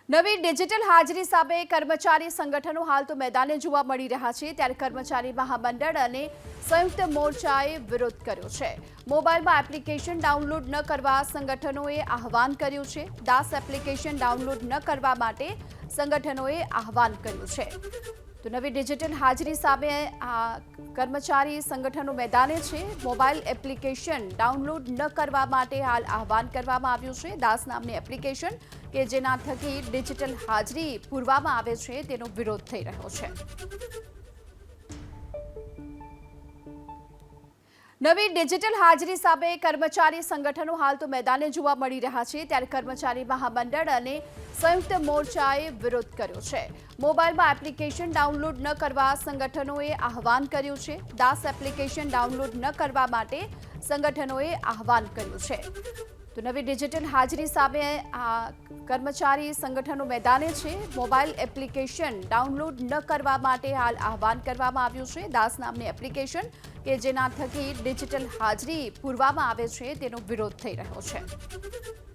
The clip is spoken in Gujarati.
નવી ડિજિટલ હાજરી સામે કર્મચારી સંગઠનો હાલ તો મેદાને જોવા મળી રહ્યા છે ત્યારે કર્મચારી મહામંડળ અને સંયુક્ત મોરચાએ વિરોધ કર્યો છે। મોબાઈલમાં એપ્લિકેશન ડાઉનલોડ ન કરવા સંગઠનોએ આહવાન કર્યું છે। દાસ એપ્લિકેશન ડાઉનલોડ ન કરવા માટે સંગઠનોએ આહવાન કર્યું છે। તો નવી ડિજિટલ હાજરી સામે કર્મચારી સંગઠનો મેદાને છે। મોબાઈલ એપ્લિકેશન ડાઉનલોડ ન કરવા માટે હાલ આહવાન કરવામાં આવ્યું છે। દાસ નામની એપ્લિકેશન કે જેના થકી ડિજિટલ હાજરી પૂરવામાં આવે છે તેનો વિરોધ થઈ રહ્યો છે। નવી ડિજિટલ હાજરી સામે કર્મચારી સંગઠનો હાલ તો મેદાને જોવા મળી રહ્યા છે ત્યારે કર્મચારી મહામંડળ અને સંયુક્ત મોરચાએ વિરોધ કર્યો છે। મોબાઈલમાં એપ્લિકેશન ડાઉનલોડ ન કરવા સંગઠનોએ આહવાન કર્યું છે। દાસ એપ્લિકેશન ડાઉનલોડ ન કરવા માટે સંગઠનોએ આહવાન કર્યું છે। તો નવી ડિજિટલ હાજરી સામે કર્મચારી સંગઠનો મેદાને છે। મોબાઈલ એપ્લિકેશન ડાઉનલોડ ન કરવા માટે હાલ આહવાન કરવામાં આવ્યું છે। દાસ નામની એપ્લિકેશન કે જેના થકી ડિજિટલ હાજરી પૂરવામાં આવે છે તેનો વિરોધ થઈ રહ્યો છે।